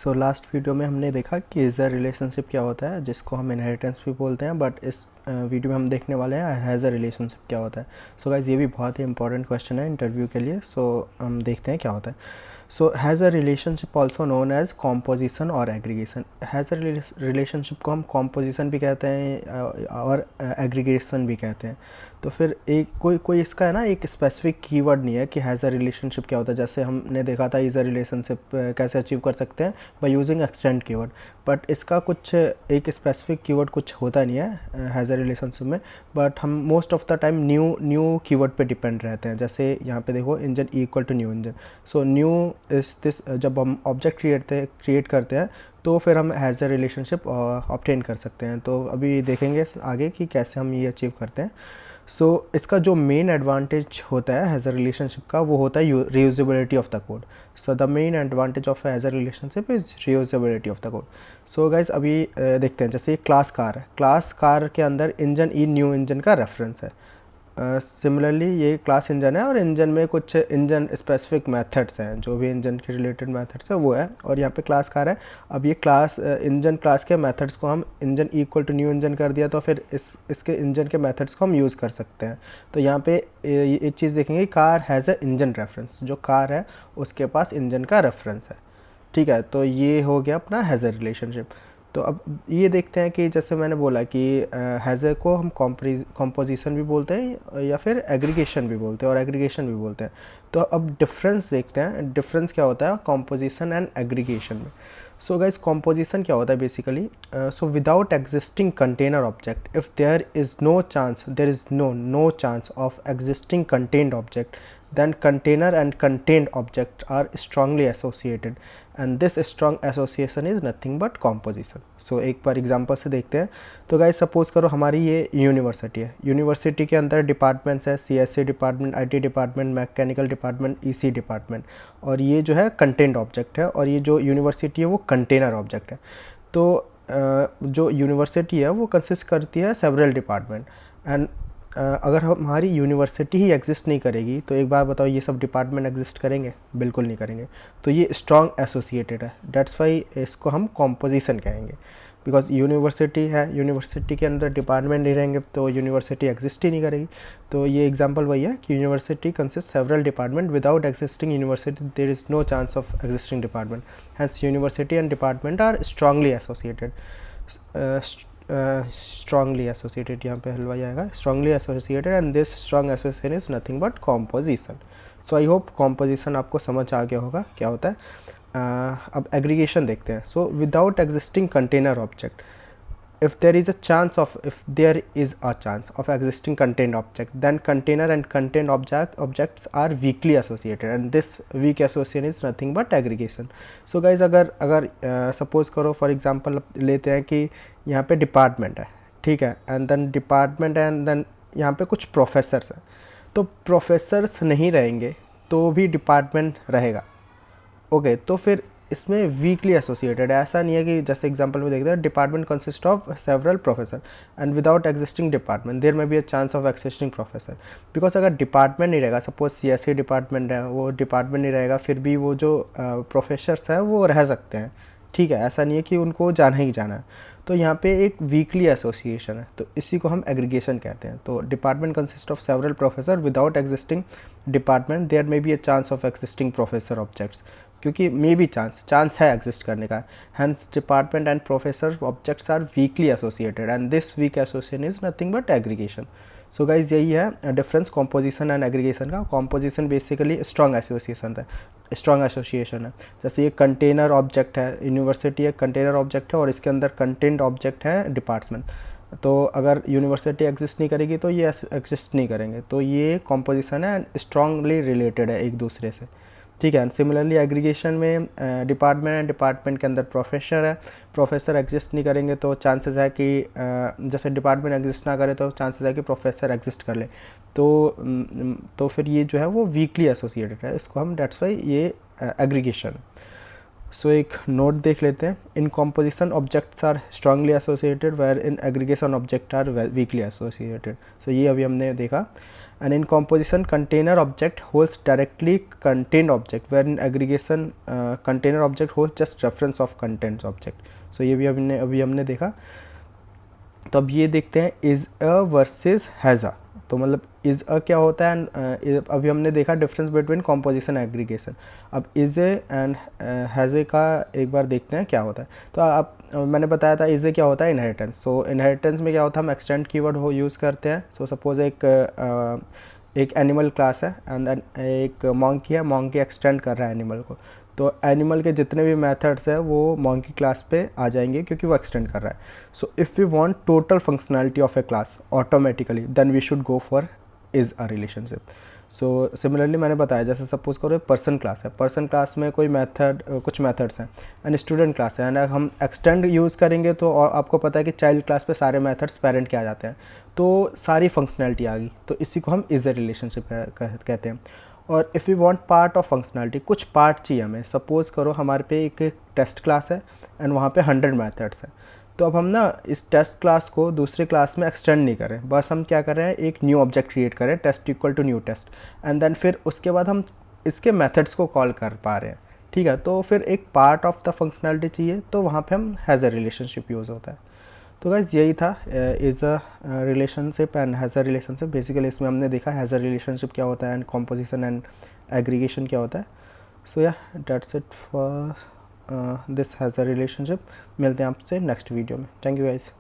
So last video में हमने देखा कि इज़ अ रिलेशनशिप क्या होता है, जिसको हम इनहेरिटेंस भी बोलते हैं, बट इस वीडियो में हम देखने वाले हैं हैज़ अ रिलेशनशिप क्या होता है। सो गाइज ये भी बहुत ही इंपॉर्टेंट क्वेश्चन है इंटरव्यू के लिए। सो हम देखते हैं क्या होता है। So has a relationship also known as composition और एग्रीगेशन। हैज़ अ रिलेशनशिप को हम कॉम्पोजिशन भी कहते हैं और एग्रीगेशन भी कहते हैं। तो फिर एक कोई इसका है ना, एक स्पेसिफिक कीवर्ड नहीं है कि हैज़ अ रिलेशनशिप क्या होता है। जैसे हमने देखा था इज़ अ रिलेशनशिप कैसे अचीव कर सकते हैं, by using extend keyword. But इसका कुछ एक स्पेसिफिक कीवर्ड कुछ होता नहीं है हैज़ अ रिलेशनशिप में। बट हम most of the time new keyword पे डिपेंड रहते हैं। जैसे यहाँ पे देखो, engine equal to new engine. So new is this, जब हम ऑब्जेक्ट क्रिएट करते हैं तो फिर हम हैज़ अ रिलेशनशिप ऑब्टेन कर सकते हैं। तो अभी देखेंगे आगे कि कैसे हम ये अचीव करते हैं। सो इसका जो मेन एडवांटेज होता है हैज़ अ रिलेशनशिप का, वो होता है reusability of the code. So the main advantage of has a relationship is reusability of the code. So guys अभी देखते हैं, जैसे क्लास कार है, क्लास कार के अंदर इंजन ई न्यू इंजन का रेफरेंस है। सिमिलरली ये क्लास इंजन है और इंजन में कुछ इंजन स्पेसिफिक मेथड्स हैं, जो भी इंजन के रिलेटेड मेथड्स है वो है, और यहाँ पे क्लास कार है। अब ये क्लास इंजन क्लास के मेथड्स को हम engine equal to new engine कर दिया, तो फिर इसके इंजन के मेथड्स को हम यूज़ कर सकते हैं। तो यहाँ पे एक चीज़ देखेंगे, car has a engine reference. जो कार है उसके पास इंजन का रेफरेंस है। ठीक है, तो ये हो गया अपना हैज़ अ रिलेशनशिप। तो अब ये देखते हैं कि जैसे मैंने बोला कि हैज़ अ को हम कॉम्पोजिशन भी बोलते हैं या फिर एग्रीगेशन भी बोलते हैं और एग्रीगेशन भी बोलते हैं। तो अब डिफरेंस देखते हैं, डिफरेंस क्या होता है कॉम्पोजिशन एंड एग्रीगेशन में। सो गाइस कॉम्पोजिशन क्या होता है basically, so without existing container object, if there is no chance of existing contained object, then container and contained object are strongly associated, and this strong association is nothing but composition. So एक बार example से देखते हैं। तो guys suppose करो हमारी ये university है, university के अंदर डिपार्टमेंट्स है, CSC department, IT department, mechanical department, EC department, और ये जो है कंटेंट ऑब्जेक्ट है, और ये जो यूनिवर्सिटी है वो कंटेनर ऑब्जेक्ट है। तो जो यूनिवर्सिटी है वो कंसिस्ट करती है सेवरल डिपार्टमेंट, एंड अगर हमारी यूनिवर्सिटी ही एग्जिस्ट नहीं करेगी तो एक बार बताओ ये सब डिपार्टमेंट एग्जिस्ट करेंगे? बिल्कुल नहीं करेंगे। तो ये स्ट्रॉन्ग एसोसिएटेड है, डेट्स वाई इसको हम कॉम्पोजिशन कहेंगे। बिकॉज यूनिवर्सिटी है, यूनिवर्सिटी के अंदर डिपार्टमेंट नहीं रहेंगे तो यूनिवर्सिटी एग्जिस्ट ही नहीं करेगी। तो ये एग्जांपल वही है कि university consist several department, without existing university there is no chance of existing department, hence university and department are strongly associated. Strongly associated, यहाँ पे हलवाई आएगा, strongly associated, and this strong association is nothing but composition. So I hope composition आपको समझ आ गया होगा क्या होता है। अब एग्रीगेशन देखते हैं। सो without existing container object, if there is a chance of existing contained object, then container and contained objects are weakly associated, and this weak association is nothing but aggregation. So guys अगर suppose करो for example लेते हैं कि यहाँ पे department है, ठीक है, and then department, and then यहाँ पे कुछ प्रोफेसर्स हैं। तो प्रोफेसर्स नहीं रहेंगे तो भी डिपार्टमेंट रहेगा। ओके, तो फिर इसमें वीकली एसोसिएटेड है। ऐसा नहीं है कि जैसे एग्जांपल में देखते हैं department consist of several professor and without existing department there may be a chance of existing professor. Because अगर डिपार्टमेंट नहीं रहेगा, सपोज सीएससी डिपार्टमेंट है, वो डिपार्टमेंट नहीं रहेगा, फिर भी वो जो प्रोफेसर्स हैं वो रह सकते हैं। ठीक है, ऐसा नहीं है कि उनको जाना ही जाना है। तो यहाँ पे एक वीकली एसोसिएशन है, तो इसी को हम एग्रीगेशन कहते हैं। तो department consist of several professor, without existing department there may be a chance of existing professor objects, क्योंकि मे बी चांस है एग्जिस्ट करने का। Hence department and professor objects are weakly associated, and this weak association is nothing but aggregation. So guys यही है difference composition and aggregation का। Composition basically strong association है। जैसे ये कंटेनर ऑब्जेक्ट है, यूनिवर्सिटी एक कंटेनर ऑब्जेक्ट है और इसके अंदर कंटेंट ऑब्जेक्ट है डिपार्टमेंट। तो अगर यूनिवर्सिटी एग्जिस्ट नहीं करेगी तो ये एग्जिस्ट नहीं करेंगे। तो ये कॉम्पोजिशन है एंड स्ट्रांगली रिलेटेड है एक दूसरे से। ठीक है, एंड सिमिलरली एग्रीगेशन में डिपार्टमेंट एंड डिपार्टमेंट के अंदर प्रोफेसर है, प्रोफेसर एग्जिस्ट नहीं करेंगे तो चांसेस है कि जैसे डिपार्टमेंट एग्जिस्ट ना करे तो चांसेस है कि प्रोफेसर एग्जिस्ट कर ले। तो फिर ये जो है वो वीकली एसोसिएटेड है, इसको हम डेट्स वाई ये एग्रीगेशन। सो एक नोट देख लेते हैं। In composition objects are strongly associated, where in aggregation object are weakly associated. So ये अभी हमने देखा। and in composition container object holds directly contained object, where in aggregation container object holds just reference of contents object. So ये भी अभी हमने देखा। तो अब ये देखते हैं is a versus has a. तो मतलब इज़ अ क्या होता है, अभी हमने देखा डिफरेंस बिटवीन कॉम्पोजिशन एग्रीगेशन। अब is A and has a का एक बार देखते हैं क्या होता है। तो आप मैंने बताया था इज़ ए क्या होता है, इनहेरिटेंस। सो इनहेरिटेंस में क्या होता है, हम एक्सटेंड कीवर्ड हो यूज़ करते हैं। सो सपोज एक एनिमल क्लास है एंड एक मॉन्की है, मॉन्की एक्सटेंड कर रहा है एनिमल को, तो एनिमल के जितने भी मेथड्स है वो मॉन्की क्लास पे आ जाएंगे क्योंकि वो एक्सटेंड कर रहा है। So if we want total functionality of a class automatically, then we should go for is a relationship. So similarly मैंने बताया, जैसे सपोज करो पर्सन क्लास है, पर्सन क्लास में कोई मेथड कुछ मेथड्स हैं, एंड स्टूडेंट क्लास है, एंड हम एक्सटेंड यूज़ करेंगे तो और आपको पता है कि चाइल्ड क्लास पे सारे मेथड्स पेरेंट के आ जाते हैं, तो सारी फंक्शनैलिटी आ गई, तो इसी को हम इज़ अ रिलेशनशिप कहते हैं। और if you want part of functionality, कुछ पार्ट चाहिए हमें, सपोज़ करो हमारे पे एक टेस्ट क्लास है एंड वहाँ पे 100 मेथड्स हैं, तो अब हम ना इस टेस्ट क्लास को दूसरे क्लास में एक्सटेंड नहीं करें, बस हम क्या कर रहे हैं, एक न्यू ऑब्जेक्ट क्रिएट करें, test equal to new test, and then फिर उसके बाद हम इसके मेथड्स को कॉल कर पा रहे हैं। ठीक है, तो फिर एक पार्ट ऑफ द फंक्शनैलिटी चाहिए, तो वहाँ पे हम हैज़ अ रिलेशनशिप यूज़ होता है। तो गाइस यही था is a relationship and has a relationship. Basically इसमें हमने देखा हैज़ अ रिलेशनशिप क्या होता है एंड कॉम्पोजिशन एंड एग्रीगेशन क्या होता है। सो या that's it for this has a relationship. मिलते हैं आपसे नेक्स्ट वीडियो में। Thank you guys.